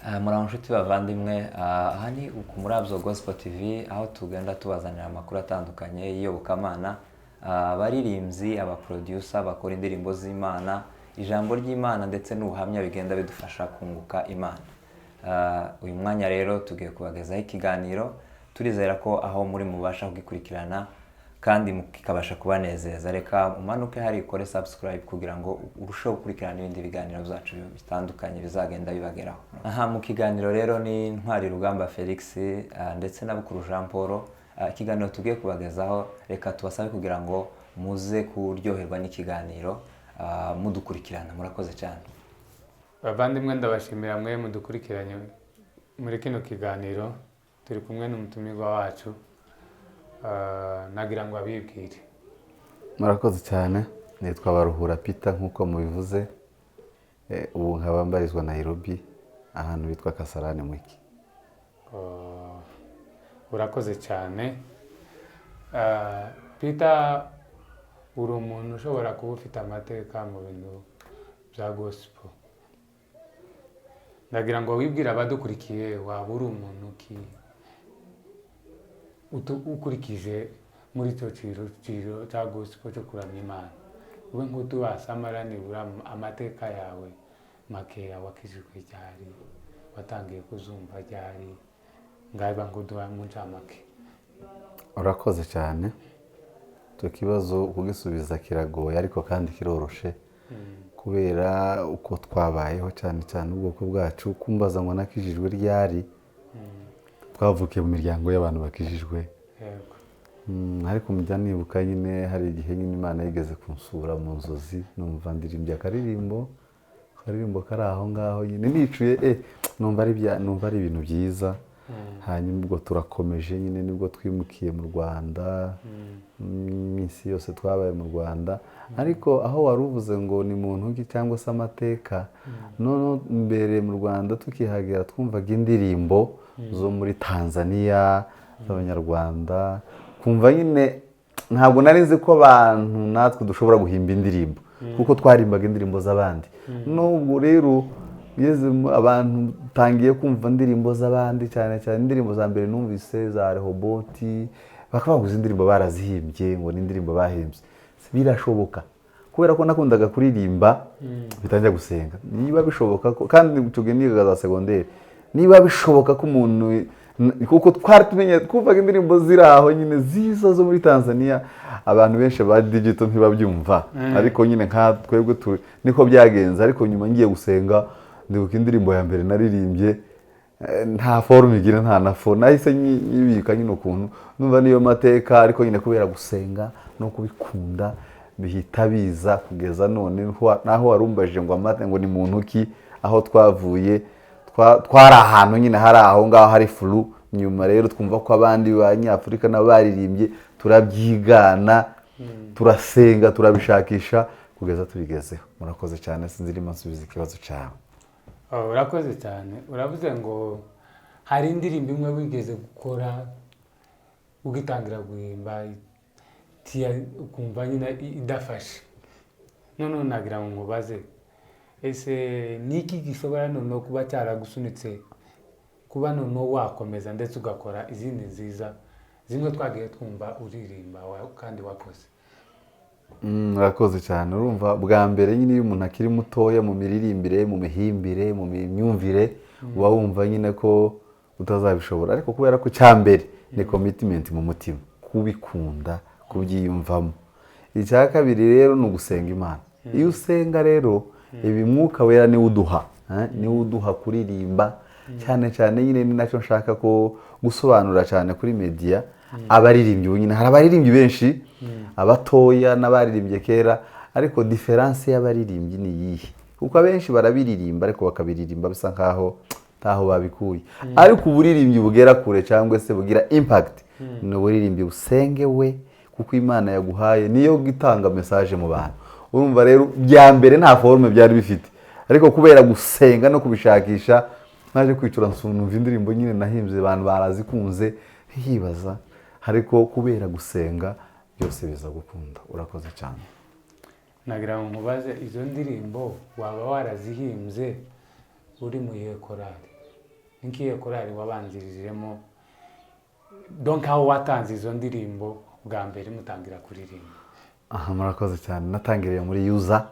Muraho nshuti bavandimwe, aha ni ku Murabyo Gospel TV aho tugenda tubazanira amakuru atandukanye y'iyobokamana, abaririmbyi, abaproducer bakora indirimbo z'Imana, ijambo ry'Imana ndetse n'ubuhamya bigenda bidufasha kunguka Imana. Uyu mwanya rero tugiye kubagezaho ikiganiro, turizera ko aho muri mubasha kugikurikirana kandi mukabasha kubanezeza. Reka umanuke hari ikore subscribe kugira ngo urusheho gukurikirana ibindi biganiro byacu bitandukanye bizagenda bibageraho. Aha mu kiganiro rero ni Ntwari Rugamba Felix ndetse na Bukuru Jean Paul. Ikiganiro tugiye kubagezaho, reka tubasabe kugira ngo muze kuryoherwa n'ikiganiro mudukurikirana. Murakoze cyane. Bavandimwe ndabashimira mwe mudukurikiranye muri kino kiganiro. Turi kumwe n'umutumirwa wacu, nagira ngo abibwire. Murakoze cyane. Nitwa Baruhura Peter nkuko mubivuze. Ubu nkaba mbarizwa Nairobi ahantu bitwa Kasarani Mwiki. Urakoze cyane. Peter, uri umuntu ushobora kuba ufite amateka mu bintu bya gospel. Nagira ngo wibwire abadukurikiye, waba uri umuntu ki ukurikije muri icyo ciro cya gospel cyo kuramya Imana. Ube nk'utubasamara nibura amateka yawe makeya, wakijijwe ryari, watangiye kuzumva ryari, ngaba ngo duha mu ncamake. Urakoze cyane. Icyo kibazo kugisubiza kiragoye ariko kandi kiroroshe, kubera uko twabayeho cyane cyane ubwoko bwacu. Kumbaza ngo nakijijwe ryari, twavukiye mu miryango y'abantu bakijijwe. Yego. Ariko mujya nibuka nyine hari igihe nyine Imana yigeze kunsura mu nzozi, numva ndirimbye akaririmbo kari aho ngaho nyine nicuye, numva ari ibintu byiza. Hanyuma ubwo turakomeje nyine, nibwo twimukiye mu Rwanda, iminsi yose twabaye mu Rwanda. Ariko aho wari uvuze ngo ni muntu ki cyangwa se amateka, none mbere mu Rwanda tukihagera twumvaga indirimbo zo muri Tanzania z'Abanyarwanda, kumva nyine ntabwo nari nzi ko abantu natwe dushobora guhimba indirimbo, kuko twarimbaga indirimbo z'abandi. Nubwo rero abantu tangiye kumva indirimbo z'abandi, cyane cyane indirimbo za mbere numvise za Rehoboti, bakabaguza indirimbo barazihimbye ngo ni indirimbo bahimbye. Birashoboka kubera ko nakundaga kuririmba bitangira gusenga. Niba bishoboka ko, kandi tuge niga za secondaire, niba bishoboka ko umuntu, kuko twari tumenye kuvuga indirimbo ziri aho nyine ziza zo muri Tanzania, abantu benshi ba digital ntibabyumva. Ariko nyine nka twebwe niko byagenze. Ariko nyuma ngiye gusenga, ndibuka indirimbo ya mbere naririmbye nta forume igira, nta na fo, nahise nyibika nyine ukuntu numva niyo mateka. Ariko nyine kubera gusenga no kubikunda bihita biza kugeza none, naho warumbajije ngo amate ngo ni muntu ki, aho twavuye twari ahantu nyine hari aho ngaho hari furu. Nyuma rero twumva ko abandi b'Abanyafurika nabo baririmbye, turabyigana, turasenga, turabishakisha kugeza tubigezeho. Murakoze cyane, sinzi irimo nsubiza ikibazo cyawe. Urakoze cyane. Uravuze ngo hari indirimbo imwe wigeze gukora ugitangira guhimba ukumva nyine idafashe. None nagira ngo nkubaze, ese niki gishobora noneho kuba cyaragusunitse kuba noneho wakomeza ndetse ugakora izindi nziza zimwe twagiye twumva uririmba kandi wakoze? Murakoze cyane. Urumva bwa mbere nyine iyo umuntu akiri mutoya, mu miririmbire, mu mihimbire, mu myumvire, uba wumva nyine ko utazabishobora. Ariko kubera ko cyambere ni commitment mu mutima, kubikunda, kubyiyumvamo. Icya kabiri rero ni ugusenga Imana. Iyo usenga rero, ibi Mwuka Wera niwe uduha kuririmba. Cyane cyane nyine ni nacyo nshaka ko gusobanura cyane kuri media. Abaririmbyi ubu nyine hari abaririmbyi benshi, abatoya n'abaririmbye kera, ariko difference y'abaririmbyi ni yihe? Kuko abenshi barabiririmba ariko bakabiririmba bisa nkaho taho babikuye. Ariko uburirimbyi bugera kure cyangwa se bugira impact ni uburirimbyi busengewe, kuko Imana yaguhaye niyo gitanga message mu bantu. Urumva rero bya mbere nta forme byari bifite, ariko kubera gusenga no kubishakisha, naje kwicura nsumva indirimbo nyine nahimbye abantu barazikunze, hibaza. Ariko kubera gusenga byose biza gukunda. Urakoze cyane. Nagira ngo nkubaze, izo ndirimbo waba warazihimbye uri mu korali? nkiyo korari wabanzirijemo donc aho watanze izo ndirimbo bwa mbere mutangira kuririmba? aha murakoze cyane, natangiriye muri yuza,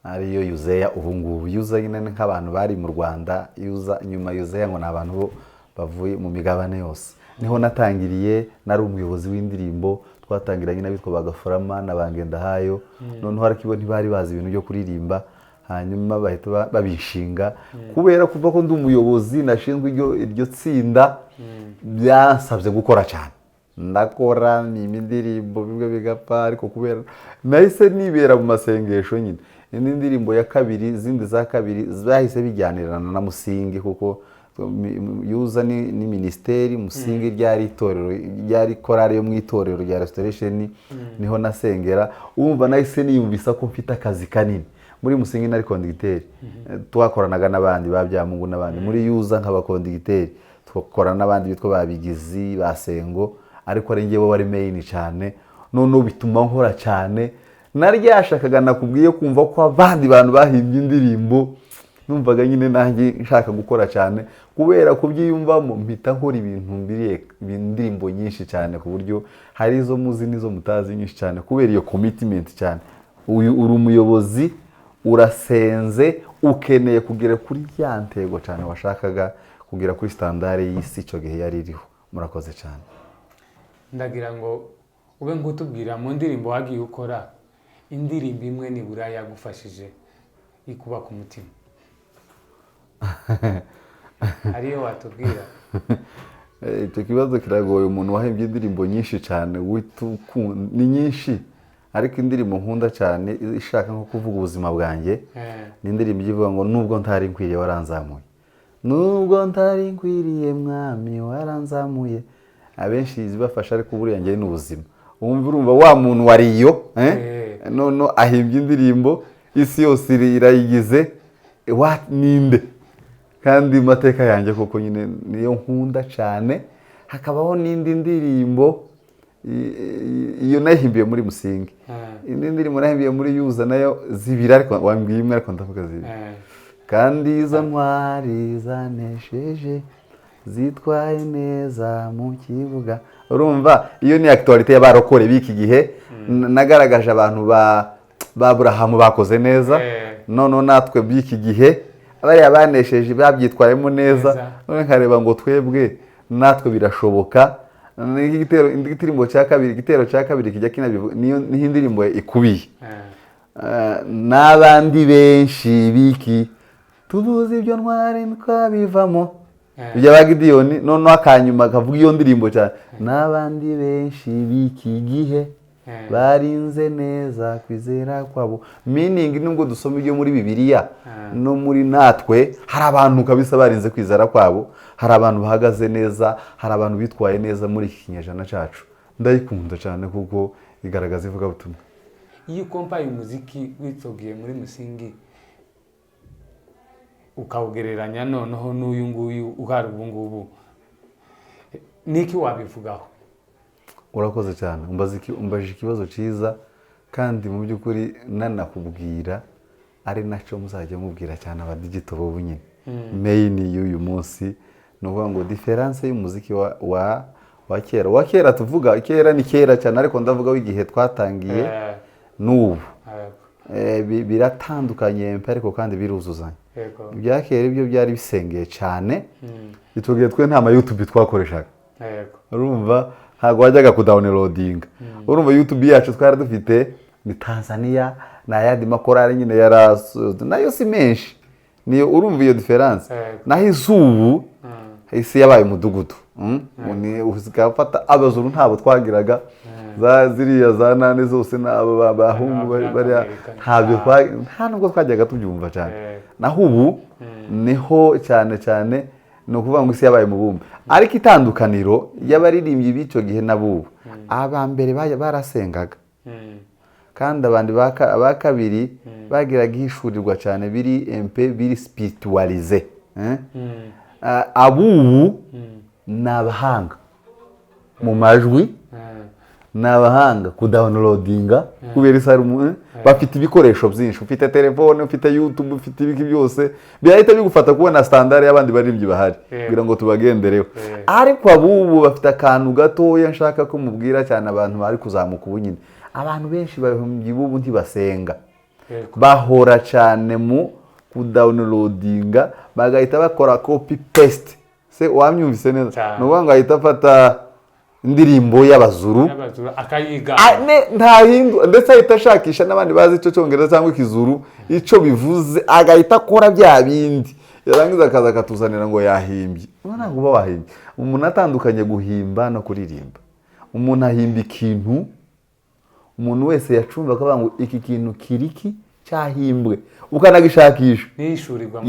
ariyo yuzeya ubu ngubu. Yuza nyine ni nk'abantu bari mu Rwanda, yuza nyuma yuzeya ngo ni abantu bavuye mu migabane yose. Niho natangiriye, nari umuyobozi w'indirimbo, twatangiranye n'abitwa Bagaforama na Bangendahayo. Noneho ariko ntibari bazi ibintu byo kuririmba, hanyuma bahita babishinga. Kubera kuva ko ndi umuyobozi nashinzwe iryo tsinda, byansabye gukora cyane. Ndakora indirimbo bimwe bigapfa, ariko kubera nahise nibera mu masengesho nyine. Indi ndirimbo ya kabiri, izindi za kabiri zahise bijyanirana na Musingi, kuko yuza ni ministeri, Musingi ryari itorero, ryari korari yo mu itorero rya Restoration, niho nasengera. Umva nahise niyumvisa ko mfite akazi kanini. Muri Musingi nari kondigiteri, twakoranaga n'abandi babyamungu n'abandi. Muri yuza nkaba kondigiteri, twakorana n'abandi bitwa babigizi basengo, ariko ari ngewe wari main cyane. None bituma nkora cyane, naryashakaga nakubwiye kumva ko abandi bantu bahimbye indirimbo, numvaga nyine nanjye nshaka gukora cyane, kubera kubyiyumvamo mpita nkora indirimbo nyinshi cyane, ku buryo hari izo muzi n'izo mutazi nyinshi cyane, kubera iyo commitment cyane. Uyu uri umuyobozi, urasenze, ukeneye kugera kuri ya ntego cyane washakaga kugera kuri standard y'isi icyo gihe yari iriho. Murakoze cyane. Ndagira ngo ube ngutubwira mu ndirimbo wagiye ukora indirimbo imwe nibura yagufashije ikuba ku mutima. Ariyo watubwira? Icyo kibazo kiragoye. Umuntu wahimbye indirimbo nyinshi cyane, ni nyinshi, ariko indirimbo nkunda cyane ishaka nko kuvuga ubuzima bwanjye, ni indirimbo ivuga ngo nubwo ntari nkwiriye waranzamuye. Nubwo ntari nkwiriye mwami waranzamuye. Abenshi zibafasha, ariko buriya njye ni ubuzima. Urumva wa muntu wariyo none ahimbye indirimbo, isi yose irayigize, ninde? Kandi mateka yanjye koko nyine niyo nkunda cyane. Hakabaho n'indi ndirimbo, iyo nahimbiye muri Musingi. Indi ndirimbo nahimbiye muri yuza nayo zibiri, ariko wambwiye imwe, ariko ndavuga zibiri. Kandi izo ntwari zanesheje zitwaye neza mu kibuga. Urumva iyo ni actuality y'abarokore biki gihe. Nagaragaje abantu ba Abrahamu bakoze neza, none natwe biki gihe abari banesheje babyitwayemo neza. None nkareba ngo twebwe natwe birashoboka. Igitero cya kabiri kijya kinabivuga, niyo indirimbo ikubiye. N'abandi benshi biki tubuze ibyo ntwari twabivamo, ibyo bagidiyoni. None akanyuma kavuga iyo ndirimbo cyane, n'abandi benshi biki gihe barinze neza kwizera kwabo. Meaning nubwo dusoma ibyo muri Bibiliya no muri natwe, hari abantu kabisa barinze kwizera kwabo, hari abantu bahagaze neza, hari abantu bitwaye neza muri iki kinyejana cyacu. Ndayikunda cyane kuko igaragaza ivuga butumwa. Iyo ukompaye umuziki witsogiye muri Musingi ukawugereranya noneho n'uyu nguyu uhari ubu ngubu, niki wabivugaho? Urakoze cyane, umbaje ikibazo cyiza, kandi mu by'ukuri nanakubwira ari nacyo muzajya mubwira cyane abadigito bo nyine. Main y'uyu munsi ni ukuvuga ngo difference y'umuziki wa kera. Tuvuga kera ni kera cyane, ariko ndavuga w'igihe twatangiye n'ubu biratandukanye, ariko kandi biruzuzanya. Ibya kera ibyo byari bisengeye cyane, itugiye twe nta YouTube twakoreshaga. Urumva ntago wajyaga kudownloadinga. Urumva YouTube yacu twari dufite ni Tanzania, na yandi makorari nyine nayo si menshi. Niyo urumva iyo difference. Naho izubu isi yabaye umudugudu. Uzikafata abazuru ntabo twagiraga, ziriya za nane zose n'abo bahungu bari ntabyo nta nubwo twajyaga tubyumva cyane. Naho ubu niho cyane ni ukuvuga ngo isi yabaye mubumbe. Ariko itandukaniro y'abaririmbyi b'icyo gihe n'abubu, abambere barasengaga, kandi abandi ba kabiri bagiraga ihishurirwa cyane, biri spiritualize. Abubu ni abahanga mu majwi, ni abahanga kudownloadinga kubera isarumu bafite ibikoresho byinshi, ufite telefone, ufite YouTube, ufite ibiki byose birahita bigufata kubona standard y'abandi baririmbyi bahari kugira ngo tubagendereho. Ariko abubu bafite akantu gatoya nshaka ko mubwira cyane abantu bari kuzamuka ubu nyine. Abantu benshi bahimbyi bubu ntibasenga, bahora cyane mu kudownloadinga bagahita bakora copy paste. Se wamyumvise neza no ngo ahita afata indirimbo y'abazuru akayiga nta hindu ndetse ahita ashakisha n'abandi bazi icyo cyongereza cyangwa ikizuru icyo bivuze agahita akora bya bindi yarangiza akaza akatuzanira ngo yahimbye. Ntabwo uba wahimbye. Umuntu atandukanye guhimba no kuririmba. Umuntu ahimba ikintu umuntu wese yacumva akavuga ngo iki kintu kiriki cyahimbwe ukanagishakisha nishurirwa.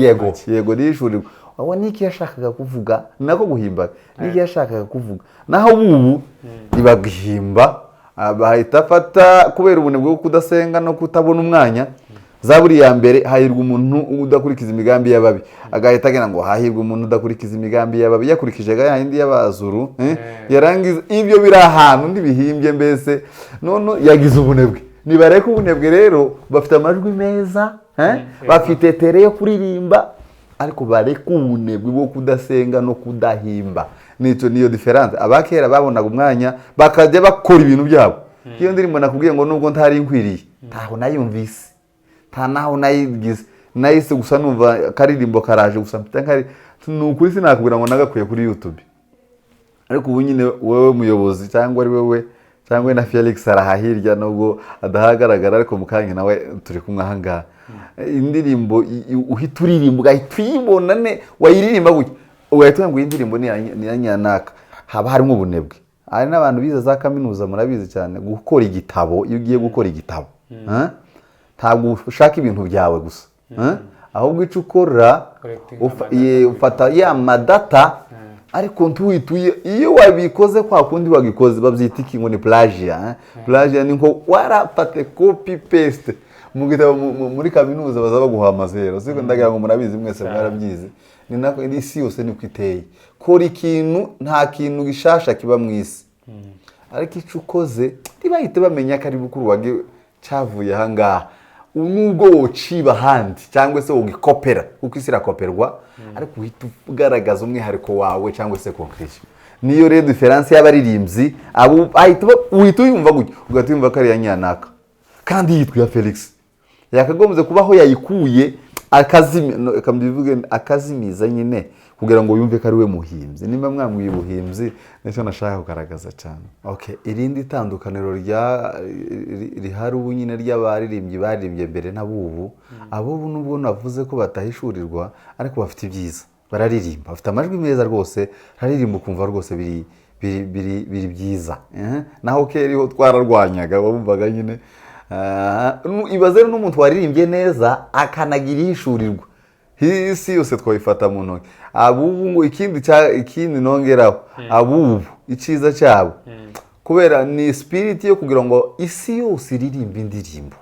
Yego nishurirwa. Aho niki yashakaga kuvuga nako guhimba niki yashakaga kuvuga naho ubu ibagihimba bahita afata kubera ubunebwe bwo kudasenga no kutabona umwanya. Zaburi ya mbere hahirwa umuntu udakurikiza imigambi y'ababi, agahita agena ngo hahirwa umuntu udakurikiza imigambi y'ababi yakurikije ga yindi y'abazuru yarangiza ibyo biri ahantu ndibihimbye mbese none yagize ubunebwe. Nibareka ubunebwe rero bafite amajwi meza bafite tere yo kuririmba ariko bareka ubunebwe bwo kudasenga no kudahimba. Niyo difference. Abakera babonaga umwanya bakajya bakora ibintu byabo. Iyo ndirimbo nakubwiye ngo nubwo ntari inkwiriye ntaho nayumvise nta naho nayigize nahise gusa numva karirimbo karaje gusa mpita nkari nukuri sinakubwira ngo nagakuye kuri YouTube. Ariko ubu nyine wewe muyobozi cyangwa ari wewe cyangwa na Felix arahahirya nubwo adahagaragara ariko mukanya nawe turi kumwe ahangaha. Indirimbo uhita uririmba ugahita uyibona wayiririmba gutya ugahita ngo indirimbo ni nyanaka. Haba harimo ubunebwe. Hari n'abantu bize za kaminuza murabizi cyane gukora igitabo. Iyo ugiye gukora igitabo ntabwo ushaka ibintu byawe gusa ahubwo icyo ukora ufata ya madata ariko ntuhituye iyo wabikoze kwa kundi wagikoze babyita iki ngo ni plagiat. Plagiat ni nko warafate copy paste mu gitabo muri kaminuza bazaba guha amazero. Siko ndagira ngo murabizi mwese mwarabyize. Ni nako isi yose ni kwiteye kora ikintu nta kintu gishasha kiba mwisi ariko icyo ukoze ntibahite bamenya ko ari bukuru wage cyavuye ahangaha nubwo wociba handi cyangwa se ugikopera kuko isi irakoperwa ariko uhita ugaragaza umwihariko wawe cyangwa se concretion. Niyo rero difference y'abaririmbyi abo uhita uyumva gutyo ugatuyumva ko ari ya nyanaka kandi yitwa Felix yakagombye kubaho yayikuye akazimiza nyine kugira ngo yumve ko ari we muhimbyi. Nimba mwamwiye ubuhimbyi nicyo nashaka kugaragaza cyane. Okay, irindi tandukaniro rihari ubu nyine ry'abaririmbyi baririmbye mbere n'abubu. Abubu nubwo navuze ko batahishurirwa ariko bafite ibyiza. Bararirimba bafite amajwi meza rwose haririmba ukumva rwose biri byiza. Naho keriho twararwanyaga bumvaga nyine ibaze n'umuntu waririmbye neza akanagira ihishurirwa. Isi yose twayifata mu ntoki. Abubu ngo ikindi nongeraho abubu iciza cyabo kubera ni spirit yo kugira ngo isi yose iririmba indirimbo.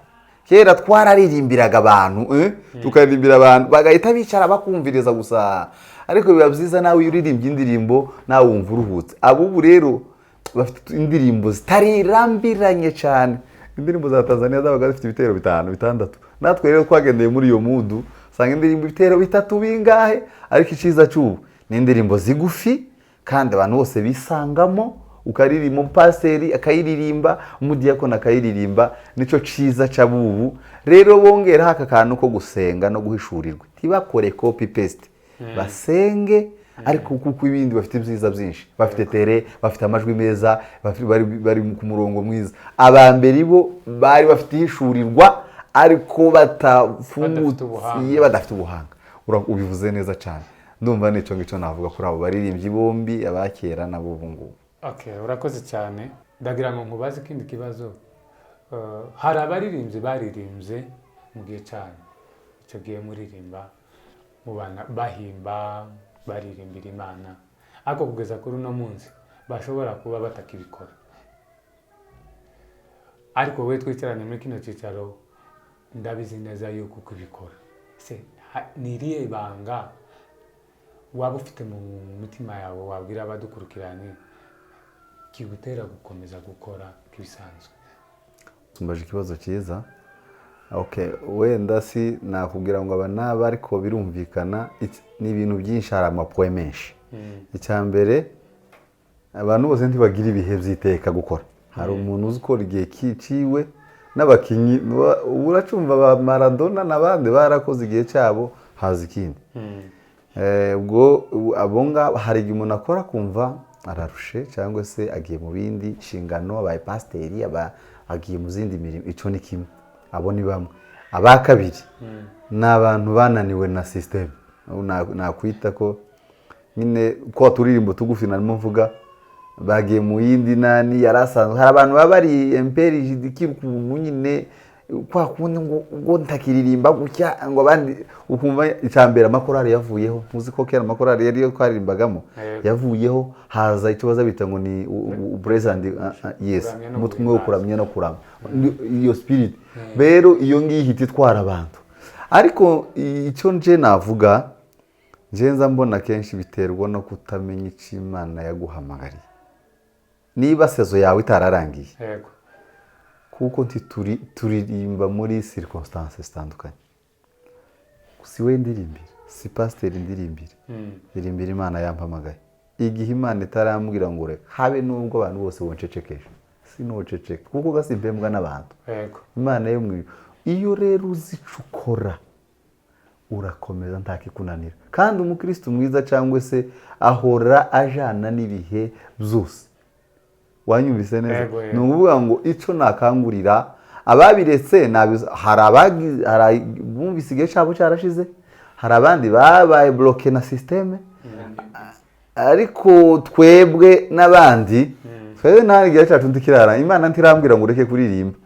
Kera twararirimbiraga abantu tukaririmbira abantu bagahita bicara bakumviriza gusa ariko biba byiza nawe uririmbye indirimbo nawe wumva uruhutse. Abubu rero bafite indirimbo zitarirambiranye cyane. Indirimbo za Tanzania zabaga zifite ibitero 5 6. Natwe rero twagendeye muri iyo mudu sanga indirimbo ibitero 3 bingahe ariko iciza cy'ubu ni indirimbo zigufi kandi abantu bose bisangamo ukaririmba paseri akayiririmba umudiyakona akayiririmba. Nico ciza cy'abubu rero bongera haka kantu ko gusenga no guhishurirwa tibakore copy paste basenge ariko kuko ibindi bafite ibyiza byinshi bafite tere bafite amajwi meza bari ku murongo mwiza. Abambere bo bari bafite ihishurirwa ariko batafungutiye badafite ubuhanga. Ubivuze neza cyane. Ndumva nico ngico navuga kuri abo baririmbyi bombi abakera nabo ubu ngubu. Okay, urakoze cyane. Ndagira ngo nkubaze ikindi kibazo. Hari abaririmbyi baririmbye mu gihe cyane icyo gihe muririmba mubana bahimba baririmbira Imana ariko kugeza kuri uno munsi bashobora kuba batakibikora. Ariko we twicaranye muri kino cyicaro ndabizi neza yuko kubikora. Se niriye ibanga waba ufite mu mutima yawe wabwira abadukurikiranye kigutera gukomeza gukora nk'ibisanzwe? tumbaje ikibazo cyiza. Okay, wenda si nakubwira ngo aba naba ariko birumvikana ni ibintu byinshi, hari amapoe menshi. Icya mbere, abantu bose ntibagira ibihe by'iteka gukora. Hari umuntu uzi ukora igihe kiciwe, n'abakinyi uracumva ba Maradona n'abandi barakoze igihe cyabo, haza ikindi. Ubwo abonga hari igihe umuntu akora kumva ararushe cyangwa se agiye mu bindi nshingano, abaye pasiteri, agiye mu zindi mirimo. Ico ni kimwe, abo ni bamwe. Aba kabiri ni abantu bananiwe na system. Nakwita ko nyine ko turirimbo tugufi narimo mvuga, bagiye mu yindi nani yarasanzwe. Hari abantu baba bari emperi jidikirungu nyine kwa kundi ngo ntakiririmba gutya ngo abandi ukumva icambera amakorari yavuyeho. Muzi ko kera amakorari yari yo twaririmbagamo yavuyeho, haza icyo baza bita ngo ni present, yes, umutwe wo kuramya no kurama, iyo spirit. Rero iyo ngiyi hiti twara abantu. Ariko icyo nje navuga, nje nza mbona kenshi biterwa no kutamenya icyo Imana yaguhamagariye. Niba sezo yawe itararangiye, yego, kuko turirimba muri circonstances zitandukanye. Si we ndirimbira, si pasiteri ndirimbira, ndirimbira Imana yampamagaye. Igihe Imana itarambwira ngo reka habe nubwo abantu bose boncecekesha, sinoceceka kuko gasimbembwa n'abantu. yego, Imana yo mwiyo. Iyo rero uzicukora urakomeza ntakikunanira. Kandi umukristo mwiza cyangwa se ahora ajana n'ibihe byose. Wanyumvise neza? Ni ukuvuga ngo icyo nakangurira ababiretse, hari bumvise igihe cyabo cyarashize, hari abandi babaye bloke na systeme, ariko twebwe n'abandi twebwe nta gihe cyacu ndikirara. Imana ntirambwira ngo ureke kuririmba.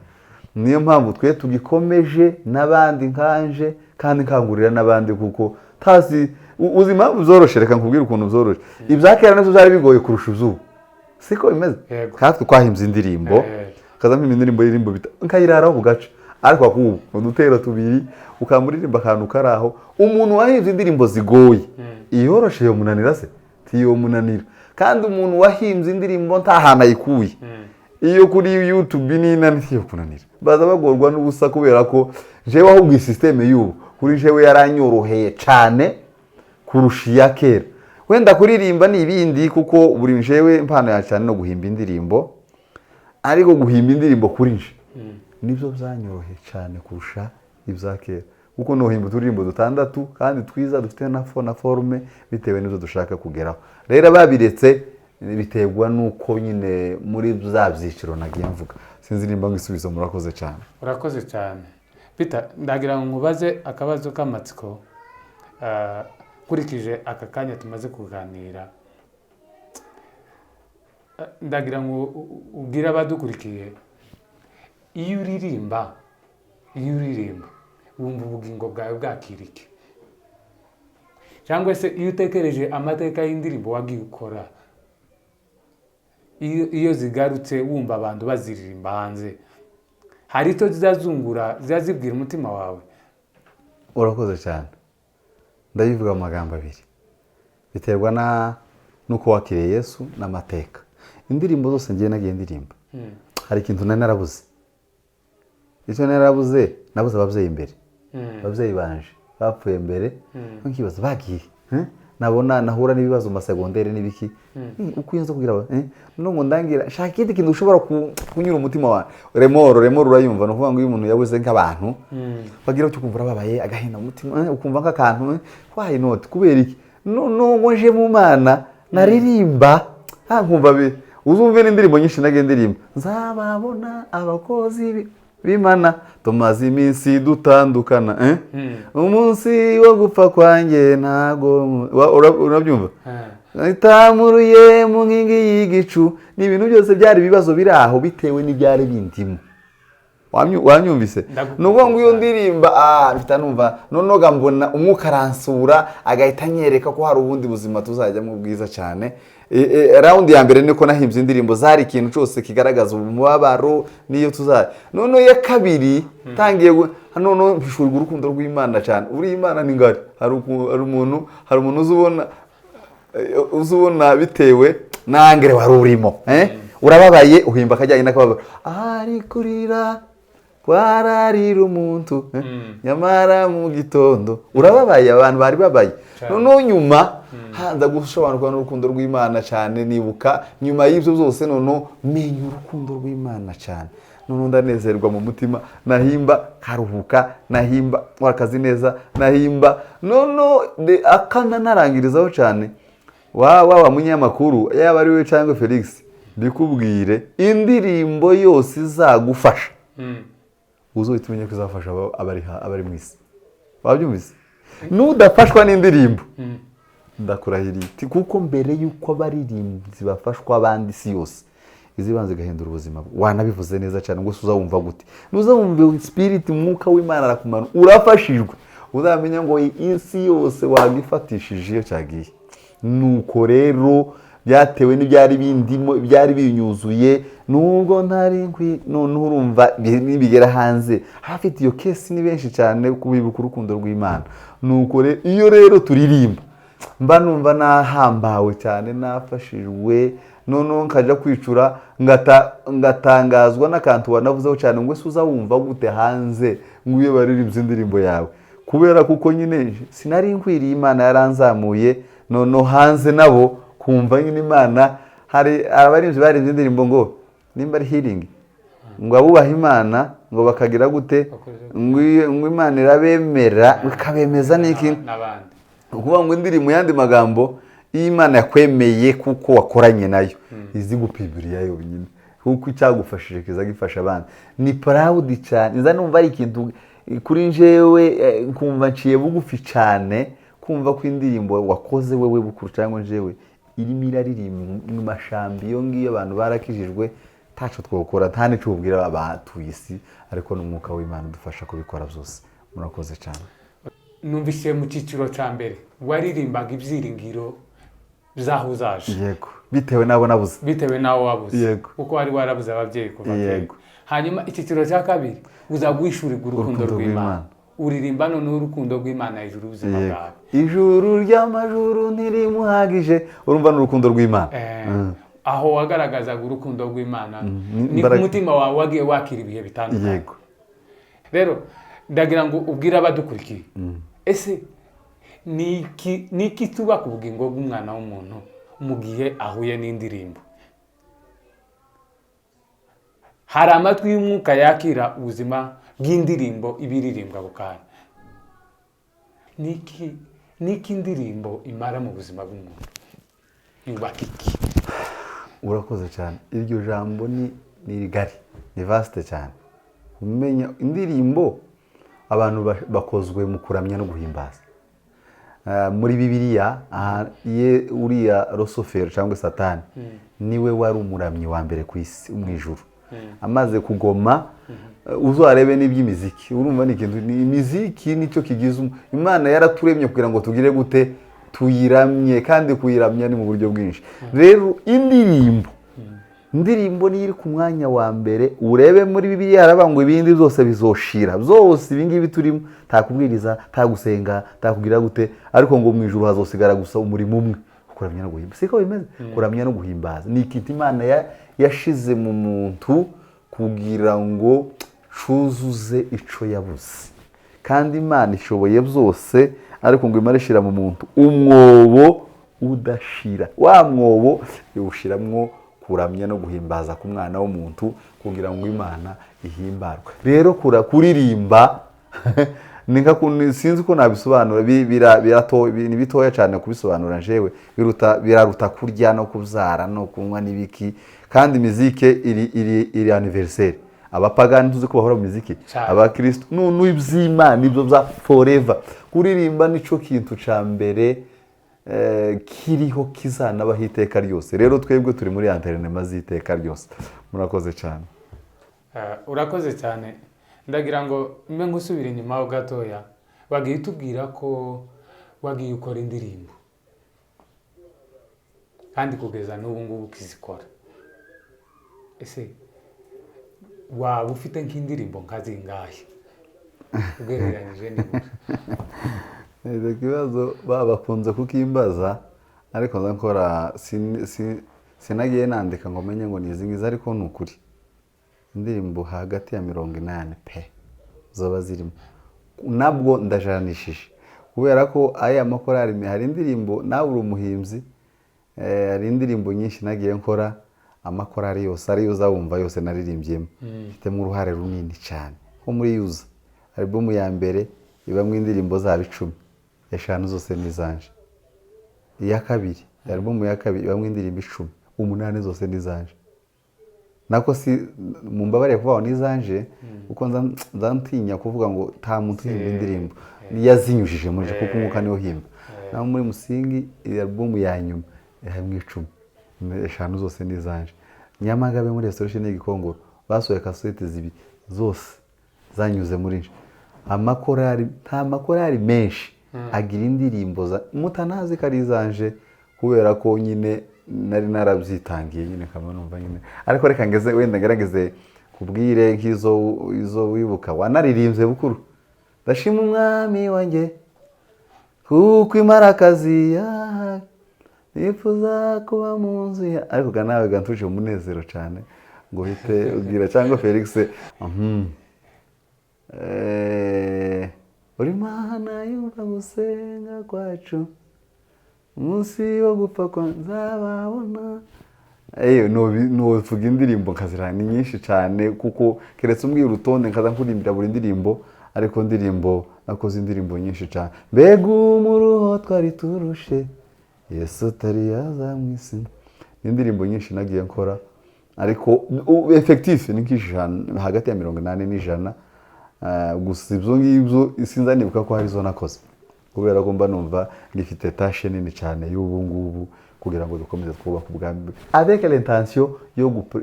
Niyo mpamvu twe tugikomeje n'abandi nkanje, kandi nkangurira n'abandi kuko tazi uzi impamvu zoroshe. Reka nkubwire ukuntu zoroshe. Ibyakera nabyo byari bigoye kurusha izuba, siko bimeze. Kandi twahimbye indirimbo, kazampa indirimbo y'irimbo bita nkayiraraho bugaca. Ariko akubu udutero tubiri ukamuririmba akantu karaho. Umuntu wahimbye indirimbo zigoye iyoroshe yo munanira se, tiyo munanira. Kandi umuntu wahimbye indirimbo ntahana ayikuye, iyo kuri YouTube nina ntiyo kunanira. Baza bagorwa n'ubusa kubera ko jewe ahubwo systeme y'ubu kuri jewe yaranyoroheye cyane kurusha iya kera. Wenda kuririmba ni ibindi kuko buri jewe impano ya cyane no guhimba indirimbo, ariko guhimba indirimbo kuri nje nibyo byanyoroheye cyane kurusha ibya kera. Kuko no himba turirimbo dutandatu kandi twiza, dufite na forme bitewe n'ibyo dushaka kugeraho. Rero babiretse biterwa nuko nyine muri bya byiciro nagiye mvuga. Sinzi nimba ngisubizo. Murakoze cyane. Urakoze cyane Peter. Ndagira ngo nkubaze akabazo k'amatsiko kurikije aka kanya tumaze kuganira. Ndagira ngo ubwire abadukurikiye, iyo uririmba wumva ubugingo bwawe bwakirike, cyangwa se iyo utekereje amateka y'indirimbo wagiye ukora, iyo zigarutse wumva abantu baziririmba hanze, hari icyo zizazungura, zizazibwira umutima wawe? Urakoze cyane. Ndayivuga amagambo abiri, biterwa nuko wakiriye Yesu n'amateka. Indirimbo zose ngiye nagiye ndirimba, hari ikintu narabuze. Icyo narabuze, nabuze ababyeyi imbere. Ababyeyi banje bapfuye mbere, nkibaza bagiye. Nabona nahura n'ibibazo mu masegondere n'ibiki. Uko yenza kugira ngo ndangira shaka ikindi kintu ushobora kunyura umutima wawe. Remoro urayumva, no kuvuga ngo iyo umuntu yabuze nk'abantu bagira cyo kumvura babaye agahina umutima, ukumva nk'akantu why not, kubera iki no nje mu Mana naririmba nkumva uzumve n'indirimbo nyinshi nagiye ndirimba. Nzababona abakozi b'Imana tumaze iminsi dutandukana, umunsi wo gupfa kwanjye ntago urabyumva. Yitamuruye mu nkingi y'igicu. Ni ibintu byose byari ibibazo biri aho bitewe n'ibyari bindimo. Wanyumvise? Nuvuga ngo iyo ndirimba mfita numva nonoga mbona umwuka aransura agahita anyereka ko hari ubundi buzima tuzajyamo bwiza cyane. Round ya mbere niko nahimbye indirimbo zari ikintu cyose kigaragaza umubabaro niyo tuzaje. None ya kabiri tangiye none mpishurwa urukundo rw'Imana cyane. Uri Imana ni ngari. Hari umuntu uzubona bitewe nangere wari urimo, urababaye uhimba akajyanye n'akababaro, ari kurira kwararira umuntu nyamara mu gitondo urababaye, abantu bari babaye. Noneho nyuma hanza gusobanurwa n'urukundo rw'Imana cyane, nibuka nyuma y'ibyo byose noneho menya urukundo rw'Imana cyane, noneho ndanezerwa mu mutima, nahimba karuhuka, nahimba wakazi neza, nahimba noneho akana narangirizaho cyane. Wa munyamakuru yaba ari we cyangwa Felix, ndikubwire indirimbo yose izagufasha uzohita umenya ko izafasha abari mu isi. Wabyumvise? Nudafashwa n'indirimbo ndakurahiriye, kuko mbere y'uko abaririmbyi bafashwa abandi isi yose izibanze igahindura ubuzima. Wanabivuze neza cyane ngo uzawumva gute, nuzawumva spirit umwuka w'Imana arakumana, urafashijwe, uzamenya ngo isi yose wagifatishije iyo cyagiye. Nuko rero byatewe n'ibyari bindimo, byari binyuzuye, nubwo ntari nkwi, none urumva nibigera hanze hafite iyo kesi ni benshi cyane kubibuka urukundo rw'Imana. Nuko rero iyo rero turirimba mba numva nahambawe cyane, nafashijwe, noneho nkajya kwicura ngatangazwa n'akantu wanavuzeho cyane ngo ese uzawumva gute hanze ngo iyo baririmbye indirimbo yawe, kubera kuko nyine sinari nkwiriye, Imana yaranzamuye, noneho hanze nabo kumva nyine Imana. Hari abaririmbyi baririmbye indirimbo ngo nimba ari healing, ngo abubaha Imana ngo bakagira gute, ngo Imana irabemera ikabemeza n'iki n'abandi, ukuvuga ngo indirimbo yandi magambo Imana yakwemeye kuko wakoranye nayo izi gupibiriya yo nyine, kuko icyagufashije kiza gifasha abandi. Ni proud cyane, nza numva ari ikintu kuri njewe, kumva nciye bugufi cyane, kumva ko indirimbo wakoze wewe bukuru cyangwa njewe irimo iraririmba mu mashambi yo ngiyo abantu barakijijwe, taco twokora nta nico ubwira abatuye isi, ariko n'umwuka w'Imana dufasha kubikora byose. Murakoze cyane. Numvise mu cyiciro cya mbere waririmbaga ibyiringiro byahuzaje. Yego, bitewe nabo nabuze, bitewe nawo wabuze. Yego, kuko wari warabuze ababyeyi kuva kera. Yego. Hanyuma icyiciro cya kabiri uzagwishurirwa urukundo rw'Imana, uririmba none urukundo rw'Imana hejuru y'ubuzima bwawe. Ijuru ry'amajuru ntirimuhagije, urumva n'urukundo rw'Imana. Aho wagaragazaga urukundo rw'Imana ni ku mutima wawe wagiye wakira ibihe bitandukanye. Yego. Rero ndagira ngo ubwire abadukurikiye, ese niki tuba ku bugingo bw'umwana w'umuntu mu gihe ahuye n'indirimbo? Hari amatwi y'umwuka yakira ubuzima bw'indirimbo ibiririmbwa bukana. Niki indirimbo imara mu buzima bw'umuntu? Yubaka iki? Urakoze cyane. Iryo jambo ni rigari, ni vaste cyane. Umenya indirimbo abantu bakozwe mu kuramya no guhimbaza. Muri Bibiliya uriya Rusufero cyangwa Satani niwe wari umuramyi wa mbere ku isi mu ijuru. Amaze kugoma uzarebe n'iby'imiziki, urumva ni ikintu, imiziki nicyo kigize Imana yaraturemye kugira ngo tugire gute, tuyiramye, kandi kuyiramya ni mu buryo bwinshi. Rero indirimbo niyo iri ku mwanya wa mbere. Urebe muri Bibiliya haravuga ngo ibindi byose bizoshira, byose ibingibi turimo, takubwiriza, tagusenga, takugira gute, ariko ngo mu ijuru hazosigara gusa umurimo umwe, kuramya no guhimbaza. Siko bimeze? Kuramya no guhimbaza ni ikintu Imana yashize mu muntu kugira ngo cuzuze ico yabuze, kandi Imana ishoboye byose, ariko ngo imara ishira mu muntu umwobo udashira. Wa mwobo iwushiramwo kuramya no guhimbaza ku mwana w'umuntu kugira ngo Imana ihimbarwe. Rero kuririmba sinzi uko nabisobanura, ni bitoya cyane kubisobanura njewe, biraruta kurya no kubyara no kunywa n'ibiki. Kandi muzike iri anniversaire, abapagani tuzi ko bahora mu muziki, abakristo none iby'Imana nibyo bya forever. Kuririmba nico kintu ca mbere kiriho kizanabaho iteka ryose. Rero twebwe turi muri anterinema z'iteka ryose. Murakoze cyane. Urakoze cyane. Ndagira ngo mbe ngusubire inyuma ho gatoya, wagiye tubwira ko wagiye ukora indirimbo kandi kugeza n'ubu ngubu ukizikora. Ese waba ufite nk'indirimbo nkazingahe ugereranyije n'ibyo? Ikibazo bakunze kukimbaza, ariko nkora sinagiye nandika ngo menye ngo nizi ngizi ariko ni ukuri indirimbo hagati ya 80 pe zoba zirimo nabwo ndajanishije kubera ko aya makorari hari indirimbo nawe uri umuhimbyi hari indirimbo nyinshi nagiye nkora amakorari yose ari uzawumva yose naririmbyemo mfitemo uruhare runini cyane nko muri yuza album ya mbere ibamwe indirimbo za 10 eshanu zose nizanje iya kabiri album ya kabiri ibamwe indirimbo 10 umunani zose nizanje nako si mumbabare kubaho nizanje uko nzantinya kuvuga ngo ta muntu himba indirimbo yazinyujije muri kuko umwuka niwo himba naho muri musingi album ya nyuma hamwe 10 eshanu zose nizanje Nyamagabe muri restoration y'Igikongoro basohoye kasete zibiri zose zanyuze muri nje amakorari nta makorari menshi agira indirimbo za mutanazi karizanje kubera ko nyine nari narabyitangiye nyine kama numva nyine ariko reka ngeze wenda ngerageze kubwire nk'izo wibuka wanaririmbye bukuru ndashima umwami wanjye kuko imarakazi nifuza kuba mu nzu ariko nawe gantuje umunezero cyane ngo uhite ubwira cyangwa Felix uri mana yumva gusenga kwacu umunsi wo gupfa kwa nzababona nuvuga indirimbo nkazira ni nyinshi cyane kuko keretse umbwira urutonde nkaza nkurimbira buri ndirimbo ariko ndirimbo nakoze indirimbo nyinshi cyane mbega umuruho twari turushe Yesu tari yaza mu isi indirimbo nyinshi nagiye nkora ariko effective ni nk'ijana hagati ya 80 n'ijana gusa ibyo ngibyo sinzanibuka ko hari zo nakoze kubera ko mba numva ngifite tâche nini cyane y'ubu ngubu kugira ngo dukomeze twubaka ubwami avec l'intention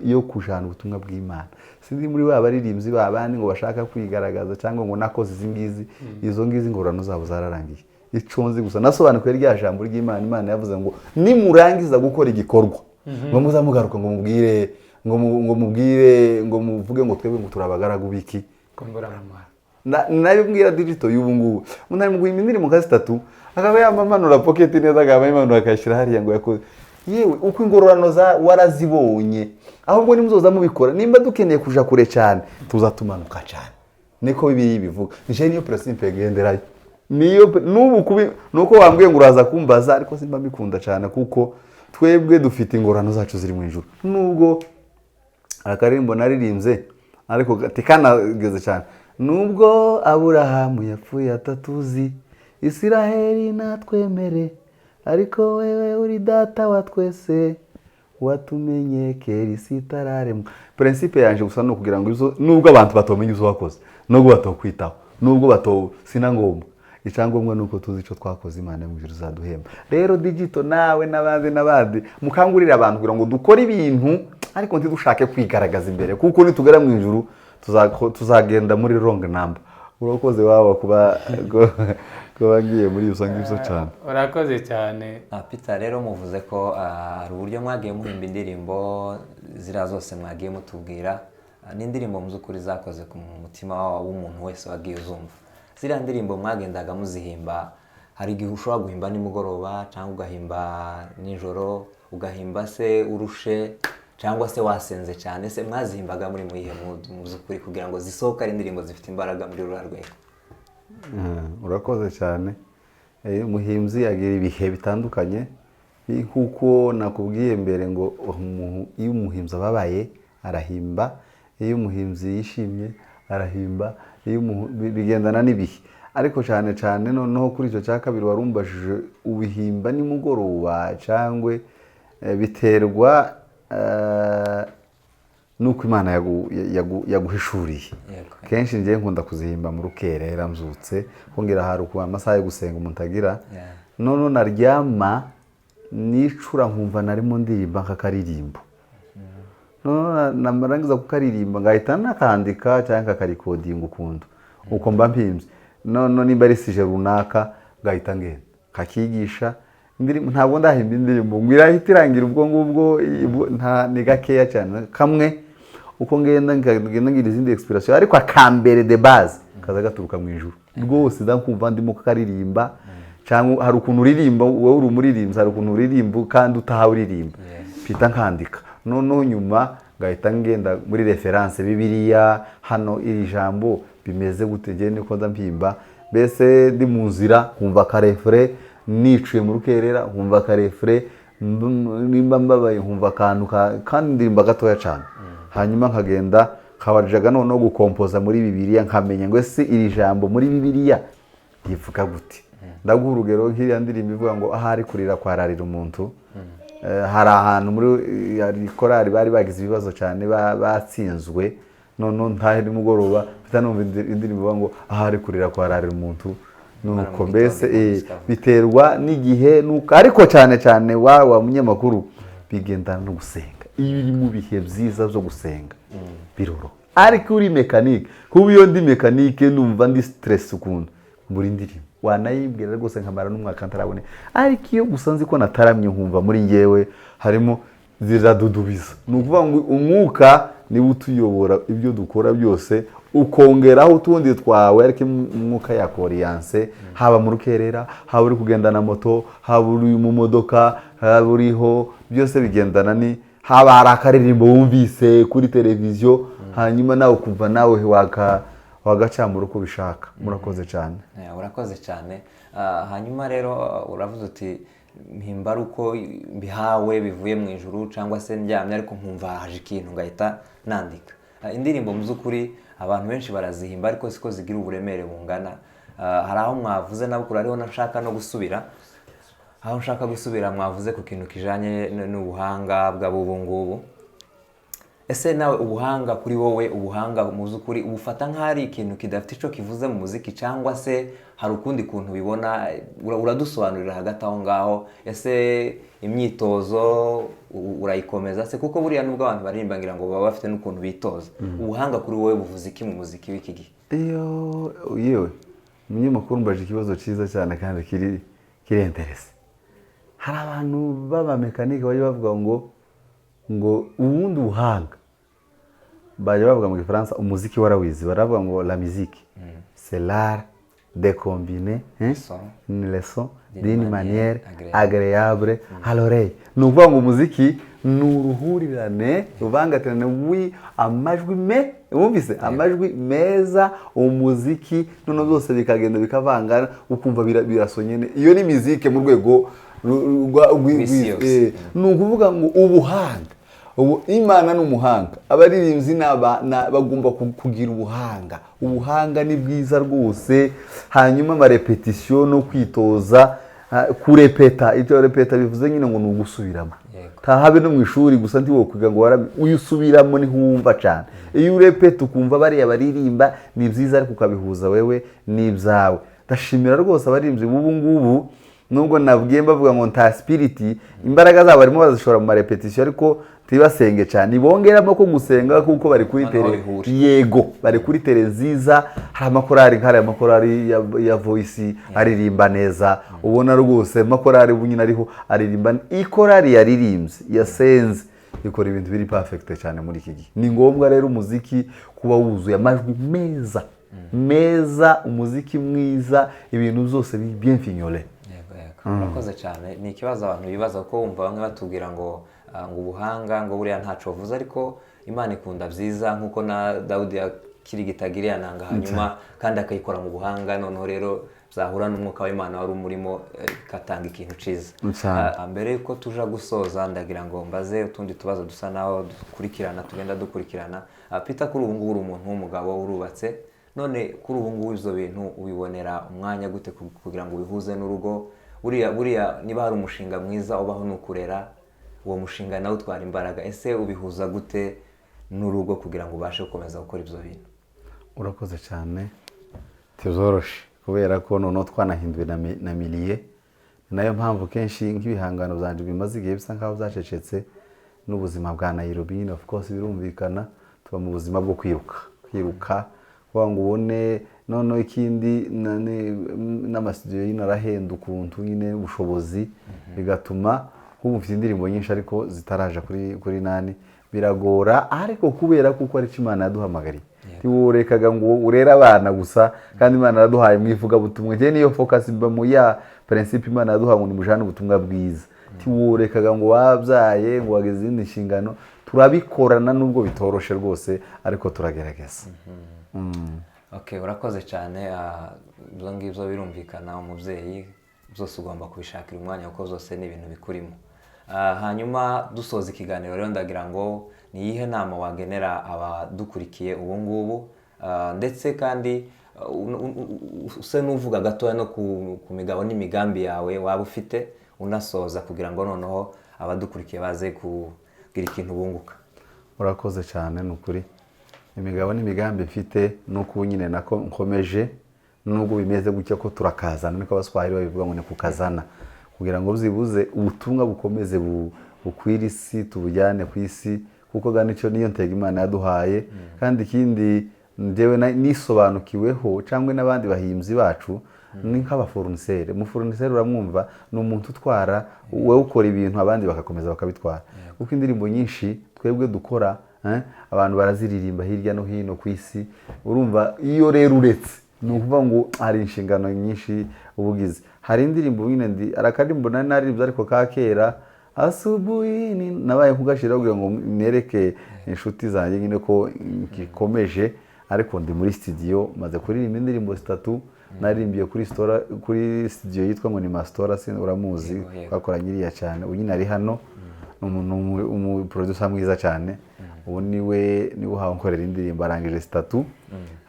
yo kujana ubutumwa bw'Imana sindi muri ba baririmbyi babandi ngo bashaka kwigaragaza cyangwa ngo nakoze izingizi izo ngizi ngorano zabo zararangiye iconzi gusa nasobanukiye rya jambo ry'Imana Imana yavuze ngo nimurangiza gukora igikorwa ngo muzamugaruka ngo mubwire ngo muvuge ngo twebwe ngo turabagaragu biki nayo mbwira digital y'ubu ngubu umuntu muguhimba indirimbo nka 3 akaba yamamanura pocket neza akaba yamanura akashira hariya ngo yakoze yewe uko ingororano za warazibonye ahubwo nimuzoza mubikora nimba dukeneye kuja kure cyane tuzatumanuka cyane niko bibi bivuga nje niyo principe genderayo niyo nubu kubi nuko wambwiye ngo uraza kumbaza ariko simba mbikunda cyane kuko twebwe dufite ingorano zacu ziri mu ijuru nubwo akarimbo naririmbye ariko tikanageze cyane nubwo Aburahamu yapfuye atatuzi Isiraheli natwemere ariko wewe uri data wa twese watumenye kera isi itararemwa principe yanje gusa no kugira ngo izo nubwo abantu batomenye izo wakoze nubwo batokwitaho nubwo bato sinangomba icangomwe nuko tuzi ico twakoze Imana mu ijuru zaduhemba rero digital nawe nabandi mukangurira abantu kugira ngo dukore ibintu ariko ntidushake kwigaragaza imbere kuko nitugera mu ijuru tuzagenda muri wrong number urakoze wawe kuba bagiye muri iyo ngibyo cyane urakoze cyane Peter rero muvuze ko ari uburyo mwagiye muhimba indirimbo zira zose mwagiye mutubwira n'indirimbo muzukuri zakoze ku mutima w'umuntu wese wagiye uzumva zira ndirimbo mwagendaga muzihimba hari igihe ushobora guhimba nimugoroba cyangwa ugahimba nijoro ugahimba se urushe cyangwa se wasenze cyane se mwazihimbaga muri muyihe muzukuri kugira ngo zisohoke ari indirimbo zifite imbaraga muri rura rwego urakoze cyane umuhimbyi agira ibihe bitandukanye kuko nakubwiye mbere ngo iyo umuhimbyi ababaye arahimba iyo umuhimbyi yishimye arahimba iyo bigendana n'ibihe ariko cyane cyane noneho kuri icyo cya kabiri warumbajije ubihimba nimugoroba cyangwa biterwa nuko Imana yaguhishuriye kenshi ngiye nkunda kuzihimba mu rukerera mzutse kongera hari kuba amasaha yo gusenga umuntu agira none naryama nicura nkumva narimo ndirimba nk'akaririmbo none namarangiza kukaririmba ngahita nakandika cyangwa kakarikodinga ukundo uko mba mpimbye none nimba ari sije runaka ngahita ngenda kakigisha ntabwo ndahimba indirimbo ngwirahita irangira ubwo ngubwo ni gakeya cyane kamwe uko ngenda ngira izindi expiration ariko akambere de base kaza gaturuka mu ijuru rwose ndakumva ndimo karirimba cyangwa hari ukuntu uririmba wowe uri umuririmbyi hari ukuntu uririmba kandi utaha uririmba nshita nkandika noneho nyuma ngahita ngenda muri reference bibiliya hano iri jambo bimeze gute je niko ndampimba mbese ndi mu nzira nkumva karefre nicuye mu rukerera nkumva karefre nimba mbabaye nkumva akantu kandi ndirimba gatoya cyane hanyuma nkagenda kawajaga noneho gukompoza muri bibiliya nkamenya ngo ese iri jambo muri bibiliya yivuga gute ndaguha urugero nk'iriya ndirimbo ivuga ngo ahari kurira kwararira umuntu hari ahantu muri korari bari bagize ibibazo cyane batsinzwe none ntahe nimugoroba mfite numva indirimbo ivuga ngo ahari kurira kwararira umuntu nuko mbese biterwa n'igihe ariko cyane cyane wa munyamakuru bigendana no gusenga iyo uri mu bihe byiza byo gusenga biroro ariko uri mekanike kuba iyo ndi mekanike numva ndi stress ukuntu muri ndirimbo wanayibwira rwose nkamara n'umwaka ntarabone ariko iyo gusa nzi ko nataramye nkumva muri ngewe harimo ziradudubiza ni ukuvuga ngo umwuka niba utuyobora ibyo dukora byose ukongeraho utundi twawe ariko umwuka yakoriyanse haba mu rukerera haba uri kugendana moto haba uri mu modoka haba uriho byose bigendana ni haba hari akaririmbo wumvise kuri televiziyo hanyuma nawe ukumva nawe wagacamura uko bishaka murakoze cyane urakoze cyane hanyuma rero uravuze uti mpimba uko bihawe bivuye mu ijuru cyangwa se ndyamye ariko nkumva haje ikintu ngahita nandika indirimbo mu by'ukuri abantu benshi barazihimba ariko siko zigira uburemere bungana hari aho mwavuze nabwo ariho nashaka no gusubira aho nshaka gusubira mwavuze ku kintu kijanye n'ubuhanga bw'abubu ngubu ese nawe ubuhanga kuri wowe ubuhanga mu by'ukuri ubufata nk'ari ikintu kidafite ico kivuze mu muziki cyangwa se hari ukundi kuntu bibona uradusobanurira hagati aho ngaho ese imyitozo urayikomeza se kuko buriya nubwo abantu baririmba ngira ngo baba bafite n'ukuntu bitoza ubuhanga kuri wowe buvuze iki mu muziki w'iki gihe yewe umunyamakuru mbaje ikibazo cyiza cyane kandi kiri interese hari abantu b'abamekanike bajya bavuga ngo ubundi ubuhanga bajya bavuga mu gifaransa umuziki warawizi baravuga ngo la musique c'est l'art de combiner une leçon d'une manière agréable à l'oreille ni ukuvuga ngo umuziki ni uruhurirane ruvangatirane amajwi wumvise amajwi meza umuziki noneho byose bikagenda bikavangana ukumva birasonyene iyo ni musique mu rwego ni ukuvuga ngo ubuhanga Imana n'umuhanga abaririmbyi bagomba kugira ubuhanga ni bwiza rwose hanyuma amarepetition no kwitoza kurepeta icyo repeta bivuze nyine ngo nugusubiramo tahabe no mu ishuri gusa ndi wo kwiga ngo uyusubiramo ni humva cyane iyo urepeta ukumva bari abaririmba ni byiza ariko ukabihuza wewe n'ibyawe ndashimira rwose abaririmbyi bubu ngubu nubwo nabwiye mbavuga ngo nta spirit imbaraga zabo barimo bazishora mu marepetition ariko tibasenge cyane ibongeramo ko gusenga kuko bari kuri bari kuri tele nziza hari amakorari ya voice aririmba neza ubona rwose amakorari bunyina ariho aririmba ikorari yaririmbye yasenze ikora ibintu biri perfect cyane muri iki gihe ni ngombwa rero umuziki kuba wuzuye amajwi meza umuziki mwiza ibintu byose bien fignolé urakoze cyane ni ikibazo abantu bibaza ko wumva bamwe batubwira ngo ubuhanga ngo buriya ntaco vuze ariko Imana ikunda byiza nkuko na Dawudi yakiri gitagiriya nanga hanyuma kandi akayikora mu buhanga noneho rero zahura n'umwuka w'Imana wari umurimo katanga ikintu ciza mbere yuko tuja gusoza ndagira ngo mbaze utundi tubazo dusa naho tugenda dukurikirana Peter kuri ubu ngubu umuntu w'umugabo urubatse none kuri ubu ngubu izo bintu ubibonera umwanya gute kugira ngo bihuze n'urugo buriya niba hari umushinga mwiza ubaho nukurera uwo mushinga nawe utwara imbaraga ese ubihuza gute n'urugo kugira ngo ubashe gukomeza gukora ibyo bintu urakoze cyane tuzoroshe kubera ko noneho twanahinduwe na miliye nayo mpamvu kenshi nk'ibihangano byanje bimaze igihe bisa nkaho byacecetse n'ubuzima bwa Nairobi of course birumvikana tuba mu buzima bwo kwiruka kuba ngo ubone noneho ikindi n'amasidiyo y'inarahenda ukuntu nyine ubushobozi bigatuma kuba ufite indirimbo nyinshi ariko zitaraja kuri nani biragora ariko kubera kuko ari Imana yaduhamagariye tiworekaga ngo urera abana gusa kandi Imana yaduhaye mwivuga butumwe je niyo focus mba mu ya principe Imana yaduhaye ngo nimujane ubutumwa bwiza tiworekaga ngo wabyaye ngo wageze izindi nshingano turabikorana nubwo bitoroshe rwose ariko turagerageza. Okay, urakoze cyane. Ibyo ngibyo birumvikana, umubyeyi byose ugomba kubishakira umwanya kuko zose ni ibintu bikurimo. Hanyuma dusoza ikiganiro rero ndagira ngo ni iyihe nama wagenera abadukurikiye ubu ngubu, ndetse kandi use n'uvuga gatoya no ku migabo n'imigambi yawe waba ufite unasoza kugira ngo noneho abadukurikiye baze kugira ikintu bunguka. Urakoze cyane, ni ukuri imigabo n'imigambi mfite nuko nyine nako nkomeje nubwo bimeze gutya ko turakazana, niko abaswahili babivuga ngo ni kukazana, kugira ngo byibuze ubutumwa bukomeze bukwira isi, tubujyane ku isi, kuko nicyo niyo ntego Imana yaduhaye. Kandi ikindi njyewe nisobanukiweho cyangwa n'abandi bahimbyi bacu ni nk'abaforuniseri. Umuforuniseri uramwumva ni umuntu utwara, wowe ukora ibintu abandi bagakomeza bakabitwara, kuko indirimbo nyinshi twebwe dukora abantu baraziririmba hirya no hino ku isi. Urumva iyo rero uretse ni ukuvuga ngo hari inshingano nyinshi ubugize. Hari indirimbo nyine arakarimbo naririmbye ariko ka kera, asubuhi nabaye kugashira kugira ngo nereke inshuti zanjye nyine ko gikomeje, ariko ndi muri studio maze kuririmba indirimbo 3 naririmbiye kuri studio yitwa ngo ni Mastora, uramuzi twakoranye iriya cyane. Ubu nyine ari hano, umu producer mwiza cyane. Ubu niwe uhawe nkorera indirimbo arangije 3.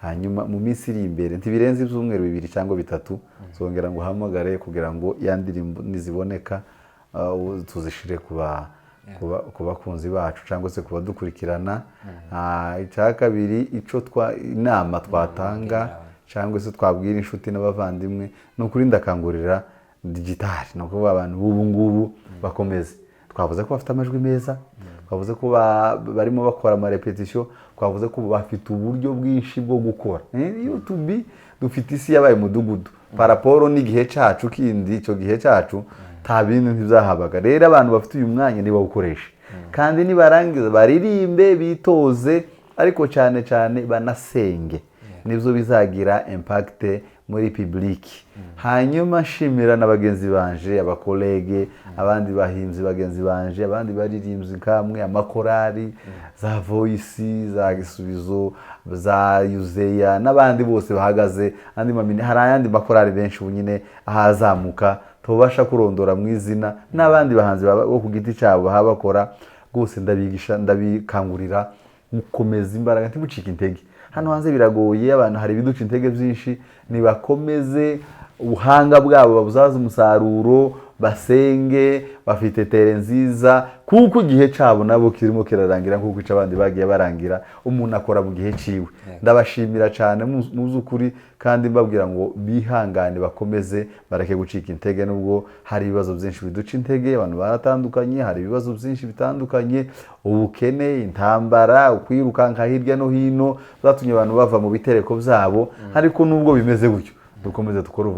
Hanyuma mu minsi iri imbere ntibirenze ibyumweru 2 cyangwa 3 zongera ngo uhamagare kugira ngo ya ndirimbo niziboneka tuzishire ku bakunzi bacu cyangwa se kuba dukurikirana. Icya kabiri ico inama twatanga cyangwa se twabwira inshuti n'abavandimwe ni ukuri ndakangurira digital, no kuba abantu b'ubu ngubu bakomeze. Twavuze ko bafite amajwi meza, twavuze ko barimo bakora ama repetition, twavuze ko bafite uburyo bwinshi bwo gukora. YouTube dufite isi yabaye mudugudu paraporo n'igihe cyacu kindi, icyo gihe cyacu nta bintu ntibyahabaga. Rero abantu bafite uyu mwanya niba ukoresha, kandi nibarangiza baririmbe bitoze, ariko cyane cyane banasenge, nibyo bizagira impact muri public. Hanyuma nshimira n'abagenzi banje, abakolege, abandi bahimbyi bagenzi banje, abandi baririmbyi kamwe, amakorari za Voice, za Gisubizo, za Yuzeya n'abandi bose bahagaze. Hari ayandi makorari benshi ubunyine ahazamuka tubasha kurondora mu izina, n'abandi bahanzi bo ku giti cyabo bakora rwose. Ndabigisha, ndabikangurira gukomeza imbaraga, ntibucike intege. Hano hanze biragoye, abantu hari ibiduca intege byinshi. Nibakomeze ubuhanga bwabo babuzaza umusaruro, basenge, bafite tere nziza, kuko igihe cyabo nabo kirimo kirarangira nkuko ica abandi bagiye barangira. Umuntu akora mu gihe ciwe. Ndabashimira cyane mu z'ukuri, kandi mbabwira ngo bihangane, bakomeze, bareke gucika intege. Nubwo hari ibibazo byinshi biduca intege, abantu baratandukanye, hari ibibazo byinshi bitandukanye, ubukene, intambara, ukwirukanka hirya no hino zatumye abantu bava mu bitereko byabo. Ariko nubwo bimeze gutyo, dukomeze dukora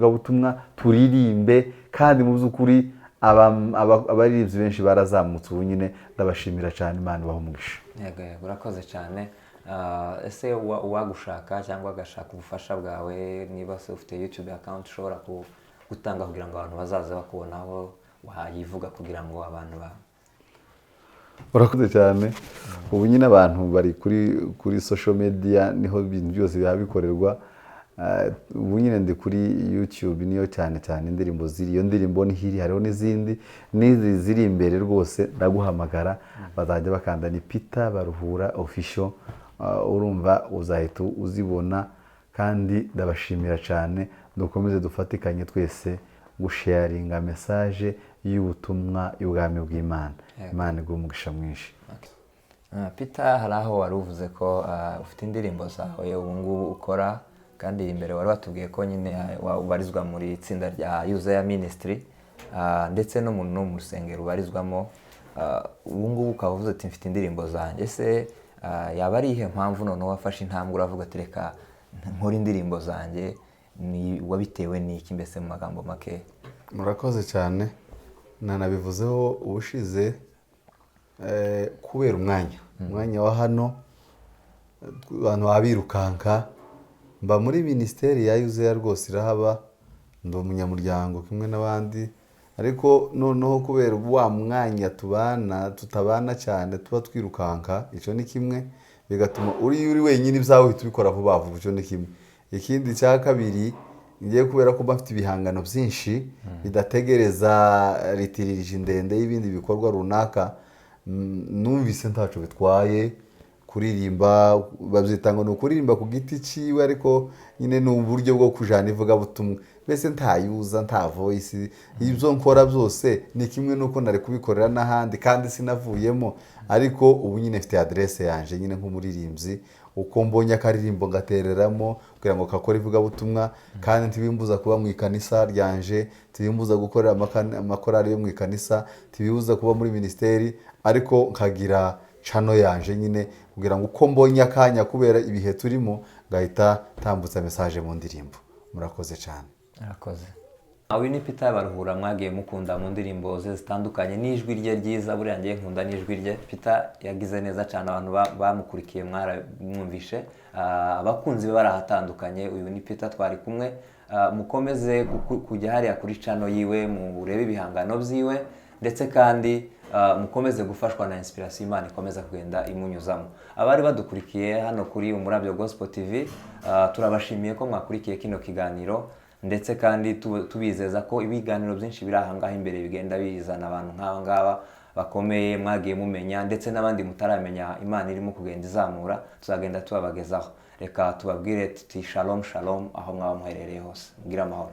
ubutumwa, turirimbe, kandi mu by'ukuri abaririmbyi benshi barazamutse ubu nyine. Ndabashimira cyane, Imana ibahe umugisha. Yego, urakoze cyane. Ese uwagushaka cyangwa agashaka ubufasha bwawe, niba se ufite YouTube account ushobora gutanga kugira ngo abantu bazaze bakubonaho, wayivuga kugira ngo abantu urakoze cyane. Ubu nyine abantu bari kuri social media, niho ibintu byose bikorerwa. Ubu nyine ndi kuri YouTube, niyo cyane cyane indirimbo ziri. Iyo ndirimbo ni hiri, hariho n'izindi ziri imbere rwose. Ndaguhamagara bazajya bakanda ni Peter Baruhura official, urumva uzahita uzibona. Kandi ndabashimira cyane, dukomeze dufatikanye twese gusharinga message y'ubutumwa y'ubwami bw'Imana. Imana iguhe umugisha mwinshi. Peter, hari aho wari uvuze ko ufite indirimbo zawe ubu ngubu ukora, kandi imbere wari watubwiye ko nyine ubarizwa muri itsinda rya Yuzeya Ministry, ndetse no mu rusengero ubarizwamo. Ubu ngubu ukaba uvuze ati mfite indirimbo zanjye. Ese yaba ari ihe mpamvu noneho wafashe intambwe uravuga ati reka nkora indirimbo zanjye? Wabitewe n'iki mbese mu magambo make? Murakoze cyane. Nanabivuzeho ubushize, kubera umwanya wa hano abantu babirukanka. Mba muri ministeri ya Yuzeya rwose irahaba, ndi umunyamuryango kimwe n'abandi, ariko noneho kubera wa mwanya tutabana cyane tuba twirukanka, icyo ni kimwe, bigatuma uri wenyine ibyawe uhita ubikora vuba vuba, icyo ni kimwe. Ikindi cya kabiri, ngiye kubera ko bafite ibihangano byinshi bidategereza ritiririje ndende y'ibindi bikorwa runaka, numvise ntacyo bitwaye kuririmba. Babyita ngo ni ukuririmba ku giti cyiwe, ariko nyine ni uburyo bwo kujana ivugabutumwa. Mbese ntayuza, nta voice, ibyo nkora byose ni kimwe n'uko nari kubikorera n'ahandi kandi sinavuyemo, ariko ubu nyine mfite adresse yanjye nyine nk'umuririmbyi, uko mbonye akaririmbo ngatereramo kugira ngo kakore ivugabutumwa, kandi ntibimbuza kuba mu ikanisa ryanje, ntibimbuza gukorera amakorari yo mu ikanisa, ntibimbuza kuba muri ministeri, ariko nkagira channel yanje nyine kugira ngo uko mbonye akanya kubera ibihe turimo ngahita tambutsa message mu ndirimbo. Murakoze cyane. Murakoze. Awi ni Peter Baruhura, mwagiye mukunda mu ndirimbo ze zitandukanye, n'ijwi rye ryiza, buriya ngiye nkunda n'ijwi rye. Peter yagize neza cyane, abantu bamukurikiye mwaramwumvishe, abakunzi be barahatandukanye. Uyu ni Peter twari kumwe, mukomeze kujya hariya kuri channel yiwe murebe ibihangano byiwe, ndetse kandi mukomeze gufashwa na inspiration Imana ikomeza kugenda imunyuzamo. Abari badukurikiye hano kuri Umurabyo Gospel TV, turabashimiye ko mwakurikiye kino kiganiro, ndetse kandi tubizeza ko ibiganiro byinshi biri aha ngaha imbere bigenda bizana abantu nk'aba ngaba bakomeye mwagiye mumenya, ndetse n'abandi mutaramenya Imana irimo kugenda izamura, tuzagenda tubabagezaho. Reka tubabwire tuti shalom shalom aho mwaba muherereye hose, mugira amahoro.